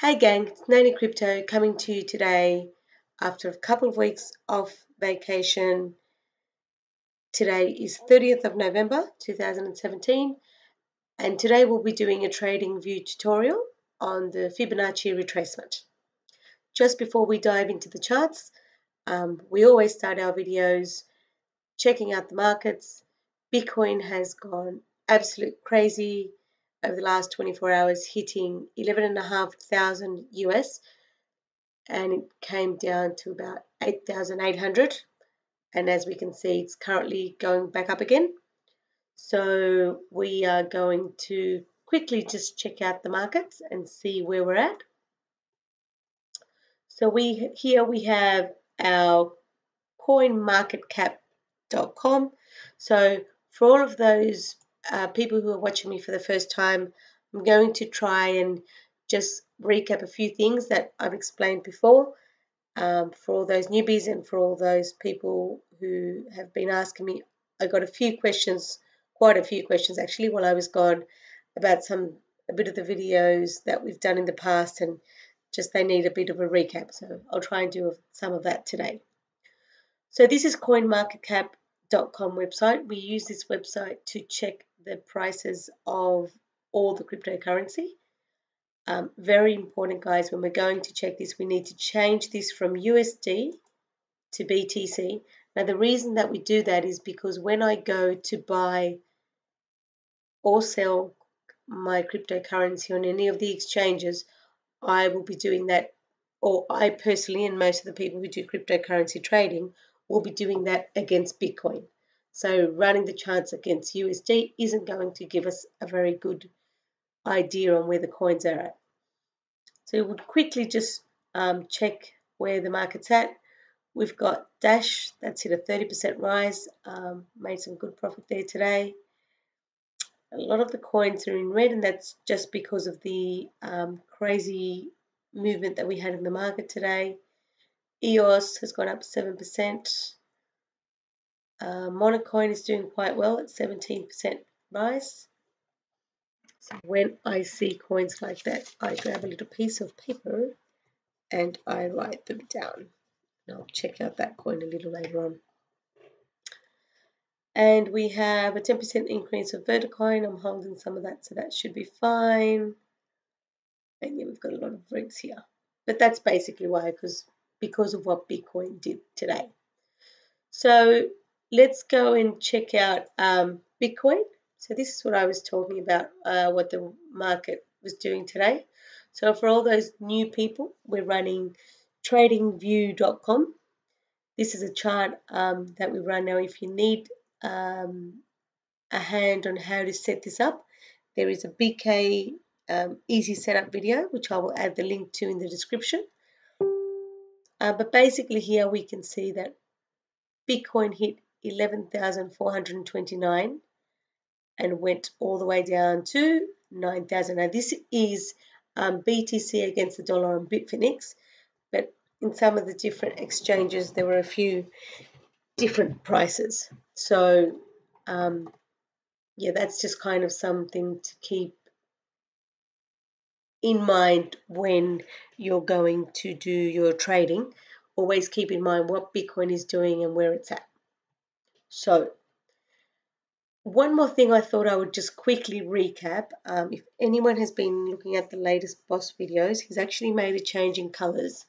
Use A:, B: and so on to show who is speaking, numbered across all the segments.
A: Hey gang, it's Nanicrypto coming to you today after a couple of weeks of vacation. Today is 30th of November 2017 and today we'll be doing a trading view tutorial on the Fibonacci retracement. Just before we dive into the charts, we always start our videos checking out the markets. Bitcoin has gone absolute crazy over the last 24 hours, hitting 11,500 US, and it came down to about 8,800, and as we can see it's currently going back up again. So we are going to quickly just check out the markets and see where we're at. So here we have our CoinMarketCapcom. So for all of those people who are watching me for the first time, I'm going to try and just recap a few things that I've explained before. For all those newbies and for all those people who have been asking me, I got quite a few questions actually while I was gone about a bit of the videos that we've done in the past, and just they need a bit of a recap. So I'll try and do some of that today. So this is CoinMarketCap.com website. We use this website to check the prices of all the cryptocurrency. Very important, guys, when we're going to check this, we need to change this from USD to BTC. Now, the reason that we do that is because when I go to buy or sell my cryptocurrency on any of the exchanges, I will be doing that, or I personally and most of the people who do cryptocurrency trading will be doing that against Bitcoin. So running the charts against USD isn't going to give us a very good idea on where the coins are at. So we would quickly just check where the market's at. We've got Dash, that's hit a 30% rise, made some good profit there today. A lot of the coins are in red, and that's just because of the crazy movement that we had in the market today. EOS has gone up 7%. Monocoin is doing quite well at 17% rise. So when I see coins like that, I grab a little piece of paper and I write them down. And I'll check out that coin a little later on. And we have a 10% increase of Verticoin. I'm holding some of that, so that should be fine. And yeah, we've got a lot of rigs here. But that's basically why, because of what Bitcoin did today. So let's go and check out Bitcoin. So this is what I was talking about, what the market was doing today. So for all those new people, we're running tradingview.com. This is a chart that we run now. If you need a hand on how to set this up, there is a BK easy setup video, which I will add the link to in the description. But basically here we can see that Bitcoin hit 11,429 and went all the way down to 9,000. Now this is BTC against the dollar on Bitfinex, but in some of the different exchanges there were a few different prices. So yeah, that's just kind of something to keep in mind when you're going to do your trading. Always keep in mind what Bitcoin is doing and where it's at. So one more thing I thought I would just quickly recap. If anyone has been looking at the latest boss videos, he's actually made a change in colors.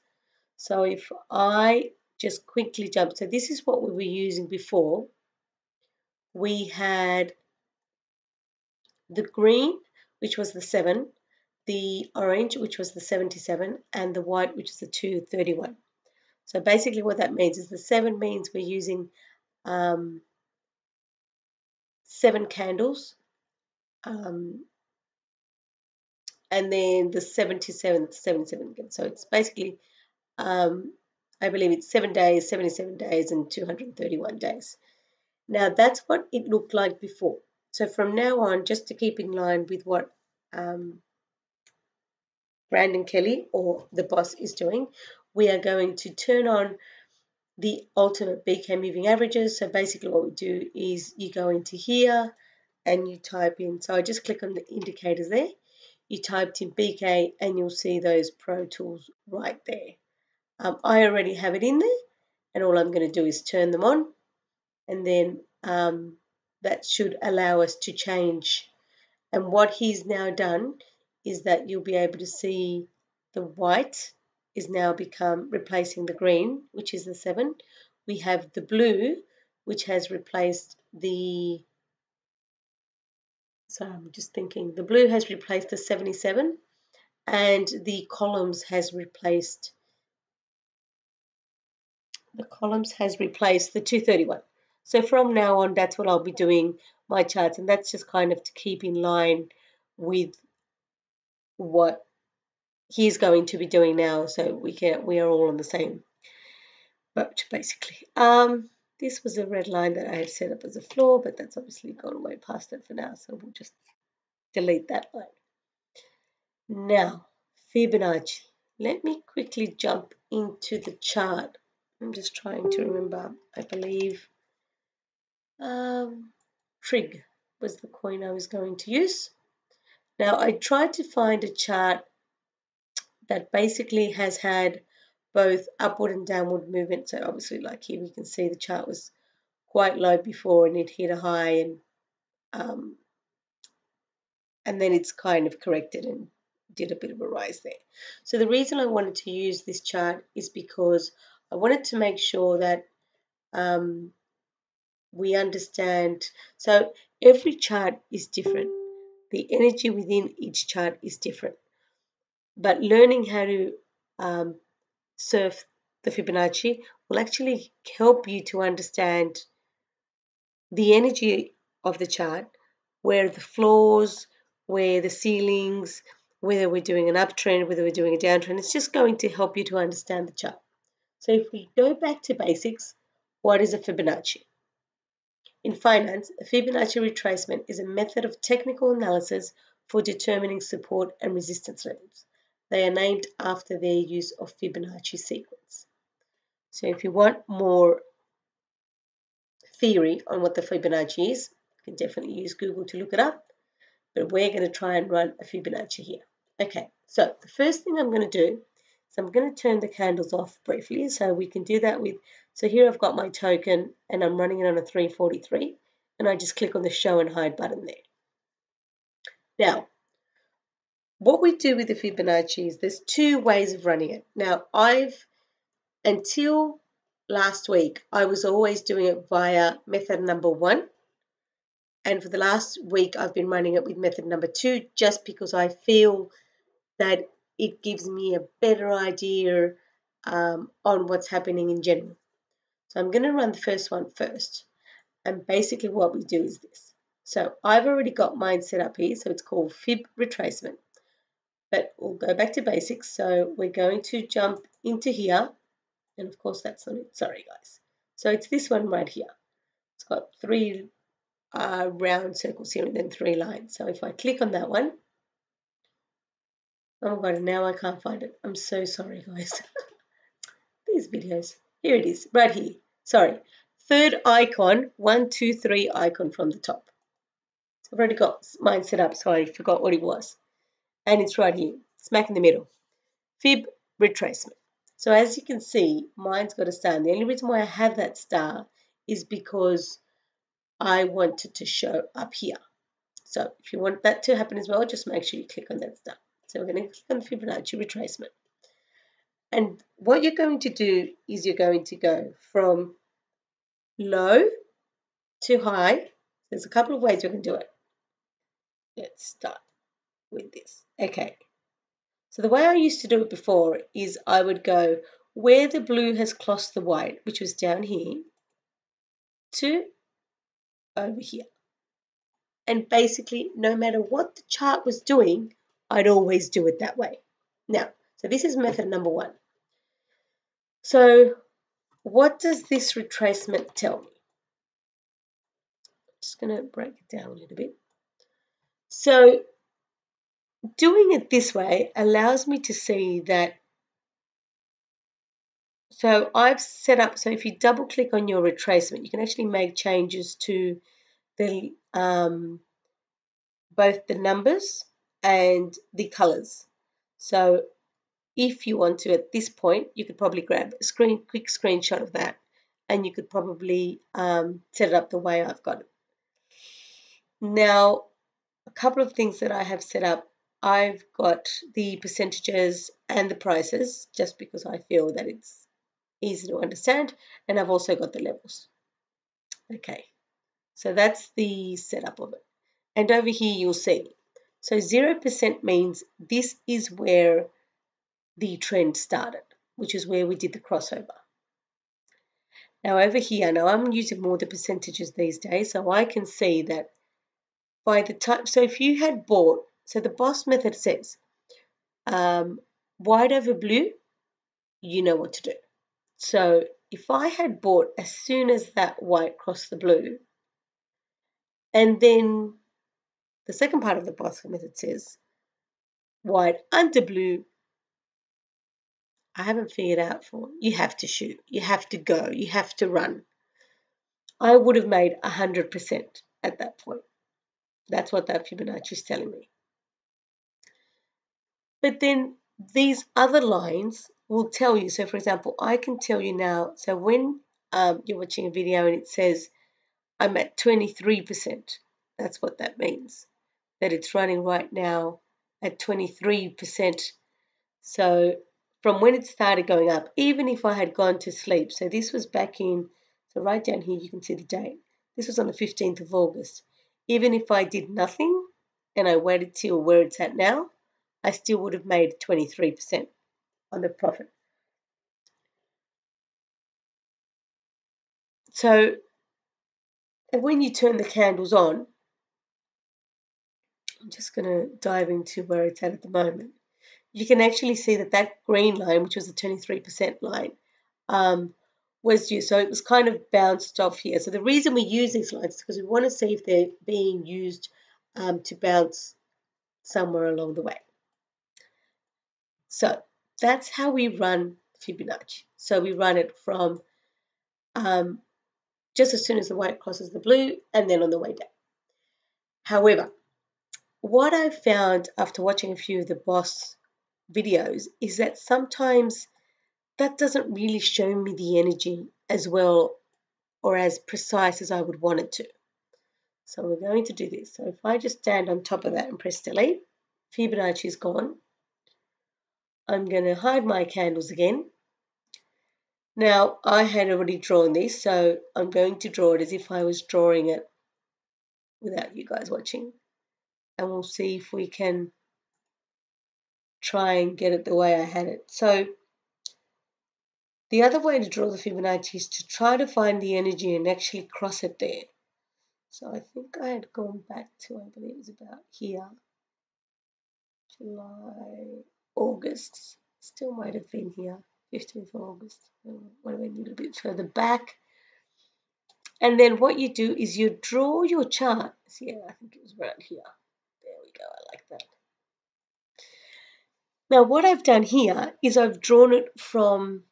A: So if I just quickly jump, so this is what we were using before. We had the green, which was the 7, the orange, which was the 77, and the white, which is the 231. So basically what that means is the 7 means we're using 7 candles, and then the 77 again. So it's basically, I believe it's 7 days, 77 days, and 231 days. Now that's what it looked like before. So from now on, just to keep in line with what Brandon Kelly or the boss is doing, we are going to turn on the ultimate BK moving averages. So basically what we do is you go into here and you type in, so I just click on the indicators there. you typed in BK and you'll see those Pro Tools right there. I already have it in there, and all I'm going to do is turn them on, and then that should allow us to change. And what he's now done is that you'll be able to see the white is now replacing the green, which is the 7. We have the blue, which has replaced the, so I'm just thinking, the blue has replaced the 77, and the columns has replaced the 231. So from now on, that's what I'll be doing my charts, and that's just kind of to keep in line with what he's going to be doing now, so we are all on the same boat basically. This was a red line that I had set up as a floor, but that's obviously gone way past it for now, so we'll just delete that line. Now, Fibonacci. Let me quickly jump into the chart. I'm just trying to remember. I believe Trig was the coin I was going to use. Now, I tried to find a chart that basically has had both upward and downward movement. So obviously, like here, we can see the chart was quite low before and it hit a high, and then it's kind of corrected and did a bit of a rise there. So the reason I wanted to use this chart is because I wanted to make sure that we understand. So every chart is different. The energy within each chart is different. But learning how to surf the Fibonacci will actually help you to understand the energy of the chart, where the floors, where the ceilings, whether we're doing an uptrend, whether we're doing a downtrend. It's just going to help you to understand the chart. So if we go back to basics, what is a Fibonacci? In finance, a Fibonacci retracement is a method of technical analysis for determining support and resistance levels. They are named after their use of Fibonacci sequence. So if you want more theory on what the Fibonacci is, you can definitely use Google to look it up, but we're going to try and run a Fibonacci here. Okay, so the first thing I'm going to do is I'm going to turn the candles off briefly, so we can do that with, so here I've got my token and I'm running it on a 343, and I just click on the show and hide button there. Now, what we do with the Fibonacci is there's two ways of running it. Now, until last week, I was always doing it via method number 1. And for the last week, I've been running it with method number 2, just because I feel that it gives me a better idea on what's happening in general. So I'm going to run the first one first. And basically what we do is this. So I've already got mine set up here. So it's called Fib Retracement. But we'll go back to basics. So we're going to jump into here. And of course, that's not it. Sorry, guys. So it's this one right here. It's got 3 round circles here and then 3 lines. So if I click on that one, oh my god, now I can't find it. I'm so sorry, guys. These videos. Here it is, right here. Sorry. Third icon, 1, 2, 3 icon from the top. I've already got mine set up, so I forgot what it was. And it's right here, smack in the middle. Fib Retracement. So as you can see, mine's got a star. And the only reason why I have that star is because I wanted to show up here. So if you want that to happen as well, just make sure you click on that star. So we're going to click on the Fibonacci retracement. And what you're going to do is you're going to go from low to high. There's a couple of ways you can do it. Let's start with this. Okay. So the way I used to do it before is I would go where the blue has crossed the white, which was down here, to over here. And basically, no matter what the chart was doing, I'd always do it that way. Now, so this is method number 1. So what does this retracement tell me? Just going to break it down a little bit. So doing it this way allows me to see that. So I've set up, so if you double click on your retracement, you can actually make changes to the both the numbers and the colors. So if you want to, at this point, you could probably grab a quick screenshot of that, and you could probably set it up the way I've got it. Now, a couple of things that I have set up. I've got the percentages and the prices just because I feel that it's easy to understand, and I've also got the levels. Okay, so that's the setup of it. And over here you'll see, so 0% means this is where the trend started, which is where we did the crossover. Now over here, now I'm using more the percentages these days, so I can see that by the time, so if you had bought, so the boss method says, white over blue, you know what to do. So if I had bought as soon as that white crossed the blue, and then the second part of the boss method says, white under blue, I haven't figured out for, you have to shoot, you have to go, you have to run. I would have made 100% at that point. That's what that Fibonacci is telling me. But then these other lines will tell you. So for example, I can tell you now, so when you're watching a video and it says I'm at 23%, that's what that means, that it's running right now at 23%. So from when it started going up, even if I had gone to sleep, so this was back in, so right down here you can see the date. This was on the 15th of August. Even if I did nothing and I waited till where it's at now, I still would have made 23% on the profit. So when you turn the candles on, I'm just going to dive into where it's at the moment. You can actually see that that green line, which was the 23% line, was used. So it was kind of bounced off here. So the reason we use these lines is because we want to see if they're being used to bounce somewhere along the way. So that's how we run Fibonacci. So we run it from just as soon as the white crosses the blue and then on the way down. However, what I've found after watching a few of the boss videos is that sometimes that doesn't really show me the energy as well or as precise as I would want it to. So we're going to do this. So if I just stand on top of that and press delete, Fibonacci is gone. I'm going to hide my candles again. Now I had already drawn this, so I'm going to draw it as if I was drawing it without you guys watching. And we'll see if we can try and get it the way I had it. So the other way to draw the Fibonacci is to try to find the energy and actually cross it there. So I think I had gone back to, I believe it was about here, July, August, still might have been here, 15th of August, might have been a little bit further back. And then what you do is you draw your chart. Yeah, I think it was around here. There we go, I like that. Now what I've done here is I've drawn it from,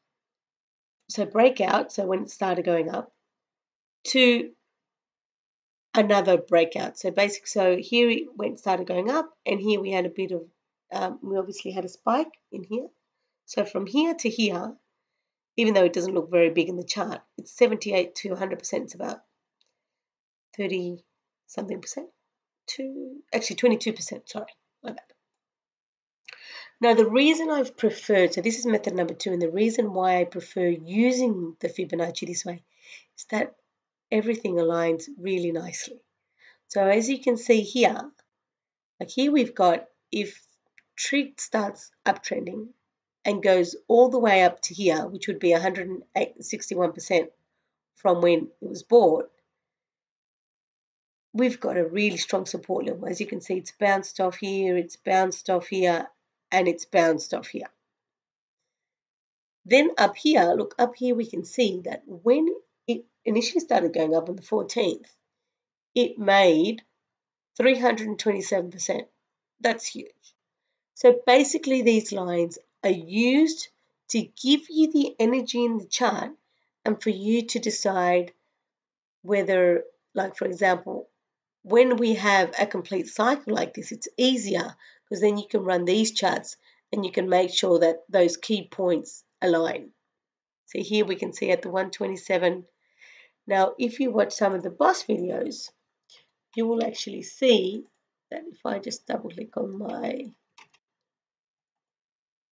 A: so breakout, so when it started going up, to another breakout. So basically, so here it started going up, and here we had a bit of, we obviously had a spike in here. So from here to here, even though it doesn't look very big in the chart, it's 78 to 100%. It's about 30 something percent, actually 22%, sorry, my bad. Now the reason I've preferred, so this is method number 2, and the reason why I prefer using the Fibonacci this way is that everything aligns really nicely. So as you can see here, like here we've got, if trend starts uptrending and goes all the way up to here, which would be 161% from when it was bought, we've got a really strong support level. As you can see, it's bounced off here, it's bounced off here, and it's bounced off here. Then up here, look, up here we can see that when it initially started going up on the 14th, it made 327%. That's huge. So basically these lines are used to give you the energy in the chart and for you to decide whether, like for example, when we have a complete cycle like this, it's easier because then you can run these charts and you can make sure that those key points align. So here we can see at the 127. Now, if you watch some of the boss videos, you will actually see that if I just double click on my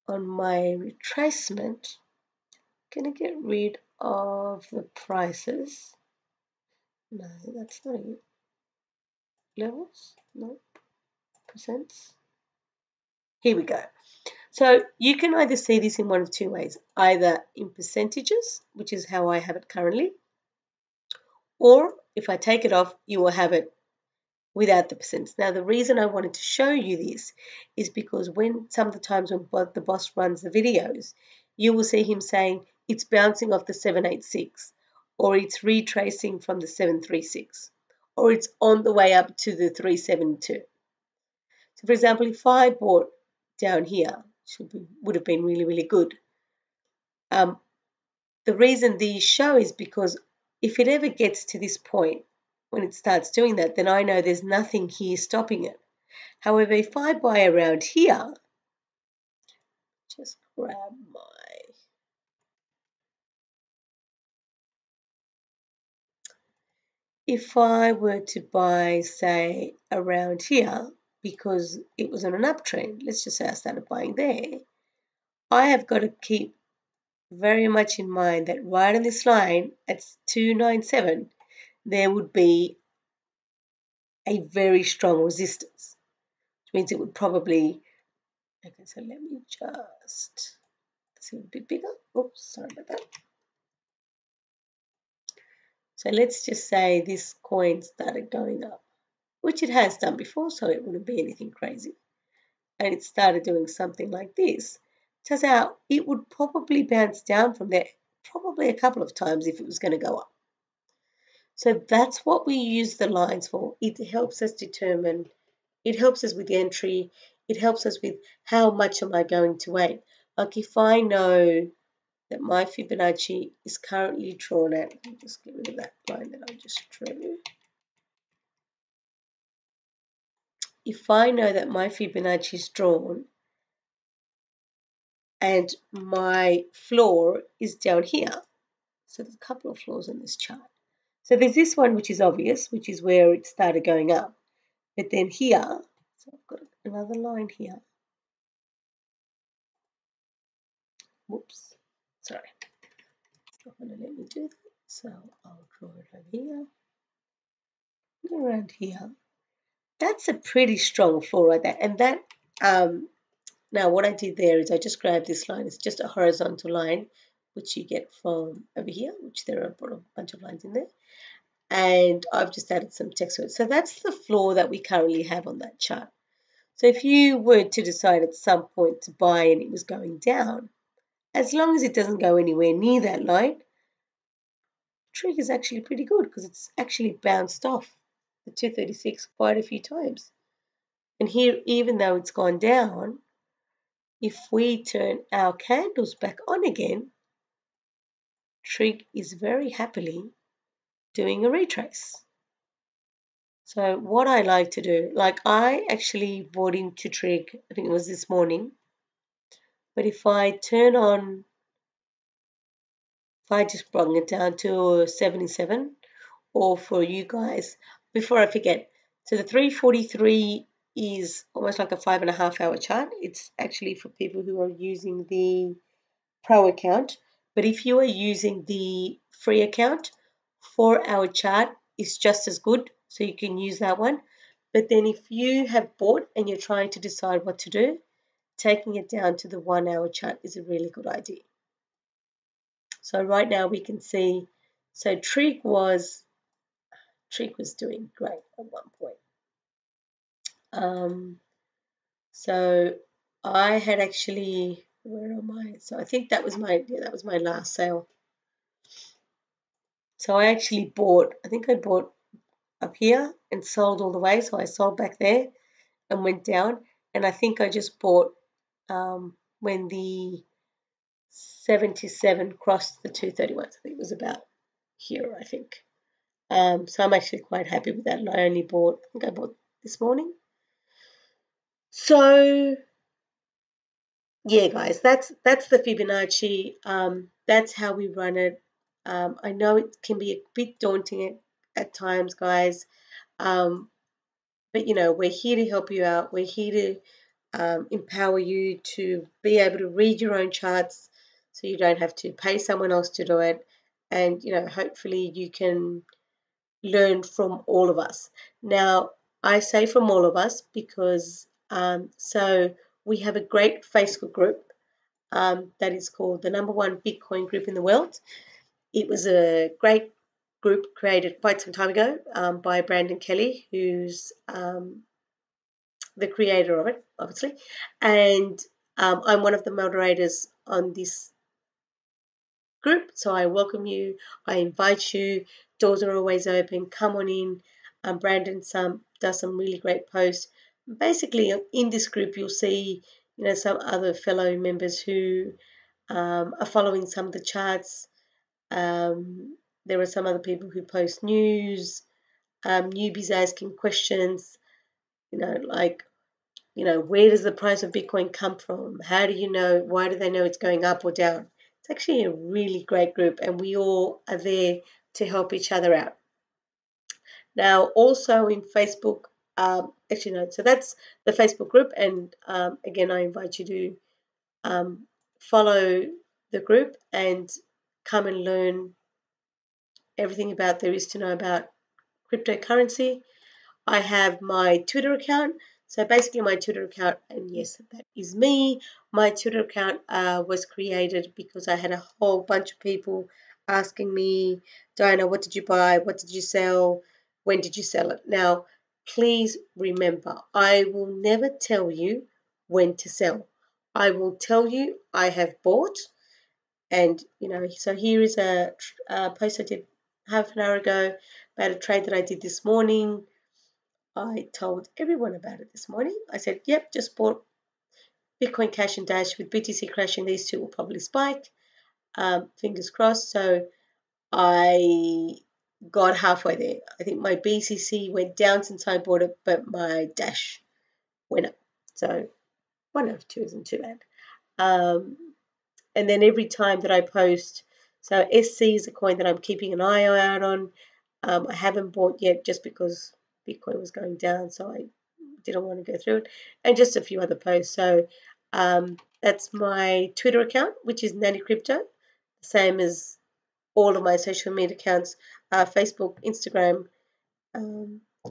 A: retracement, I'm going to get rid of the prices. No, that's not it. Levels? No. Percents? Here we go. So you can either see this in one of two ways, either in percentages, which is how I have it currently, or if I take it off, you will have it without the percents. Now, the reason I wanted to show you this is because some of the times when the boss runs the videos, you will see him saying it's bouncing off the 786, or it's retracing from the 736, or it's on the way up to the 372. So, for example, if I bought down here, would have been really, really good. The reason these show is because if it ever gets to this point, when it starts doing that, then I know there's nothing here stopping it. However, if I buy around here, just grab if I were to buy, say, around here, because it was on an uptrend, let's just say I started buying there, I have got to keep very much in mind that right on this line at 297, there would be a very strong resistance, which means it would probably, okay, so let me just see a bit bigger. Oops, sorry about that. So let's just say this coin started going up, which it has done before, so it wouldn't be anything crazy. And it started doing something like this. Turns out it would probably bounce down from there, probably a couple of times if it was going to go up. So that's what we use the lines for. It helps us determine, it helps us with the entry, it helps us with how much am I going to wait. Like if I know that my Fibonacci is currently drawn at, let me just get rid of that line that I just drew. If I know that my Fibonacci is drawn and my floor is down here, so there's a couple of floors on this chart. So there's this one which is obvious, which is where it started going up. But then here, so I've got another line here. Whoops, sorry. It's not going to let me do that. So I'll draw it over here. And around here. That's a pretty strong floor right there. And that, now what I did there is I just grabbed this line. It's just a horizontal line, which you get from over here, which there are a bunch of lines in there. And I've just added some text to it. So that's the floor that we currently have on that chart. So if you were to decide at some point to buy and it was going down, as long as it doesn't go anywhere near that line, the trick is actually pretty good because it's actually bounced off the 236 quite a few times. And here, even though it's gone down, if we turn our candles back on again, Trig is very happily doing a retrace. So what I like to do, like I actually bought into Trig, I think it was this morning, but if I turn on, if I just bring it down to 77, or for you guys, before I forget, so the 343 is almost like a 5.5 hour chart. It's actually for people who are using the Pro account, but if you are using the free account, 4-hour chart is just as good, so you can use that one. But then if you have bought and you're trying to decide what to do, taking it down to the 1-hour chart is a really good idea. So right now we can see, so Trig was doing great at one point. So I had actually, where am I? So I think that was my last sale. So I actually bought, I think I bought up here and sold all the way. So I sold back there and went down. And I think I just bought when the 77 crossed the 231. So it was about here, I think. So I'm actually quite happy with that. And I only bought, I think I bought this morning. So yeah, guys, that's the Fibonacci. That's how we run it. I know it can be a bit daunting at times, guys. But you know, we're here to help you out. We're here to empower you to be able to read your own charts, so you don't have to pay someone else to do it. And you know, hopefully, you can learn from all of us. Now, I say from all of us because so we have a great Facebook group that is called the #1 Bitcoin group in the world. It was a great group created quite some time ago by Brandon Kelly, who's the creator of it, obviously. And I'm one of the moderators on this group, so I welcome you. I invite you. Doors are always open. Come on in. Brandon does some really great posts. Basically, in this group, you'll see some other fellow members who are following some of the charts. There are some other people who post news, newbies asking questions, like, where does the price of Bitcoin come from? How do you know? Why do they know it's going up or down? It's actually a really great group, and we all are there to help each other out. Now, also in Facebook, actually, no, so that's the Facebook group, and again, I invite you to follow the group and come and learn everything about there is to know about cryptocurrency. I have my Twitter account. So basically my Twitter account, and yes, that is me. My Twitter account was created because I had a whole bunch of people asking me, Diana, what did you buy? What did you sell? When did you sell it? Now, please remember, I will never tell you when to sell. I will tell you I have bought, and so here is a post I did half an hour ago about a trade that I did this morning. I told everyone about it this morning. I said, yep, just bought Bitcoin Cash and Dash. With BTC crashing, these two will probably spike. Fingers crossed. So I got halfway there. I think my BCC went down since I bought it, but my Dash went up. So 1 of 2 isn't too bad. And then every time that I post, so SC is a coin that I'm keeping an eye out on. I haven't bought yet just because Bitcoin was going down, so I didn't want to go through it, and just a few other posts. So that's my Twitter account, which is Nanicrypto, same as all of my social media accounts, Facebook, Instagram,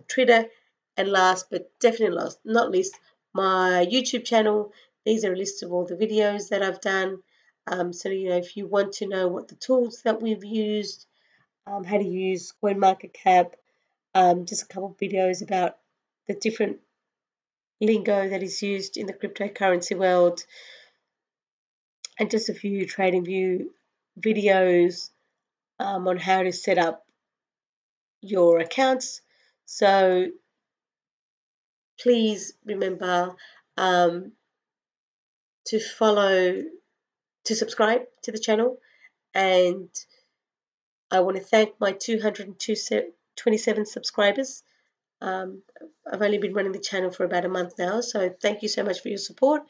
A: Twitter, and last but definitely not least, my YouTube channel. These are a list of all the videos that I've done. So if you want to know what the tools that we've used, how to use CoinMarketCap, just a couple of videos about the different lingo that is used in the cryptocurrency world, and just a few trading view videos on how to set up your accounts. So please remember to subscribe to the channel, and I want to thank my 227 subscribers. I've only been running the channel for about a month now, so thank you so much for your support.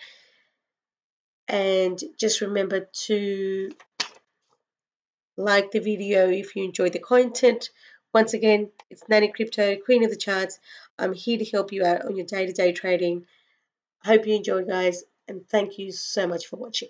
A: And just remember to like the video if you enjoyed the content. Once again, it's Nanicrypto, Queen of the Charts. I'm here to help you out on your day-to-day trading. I hope you enjoy, guys, and thank you so much for watching.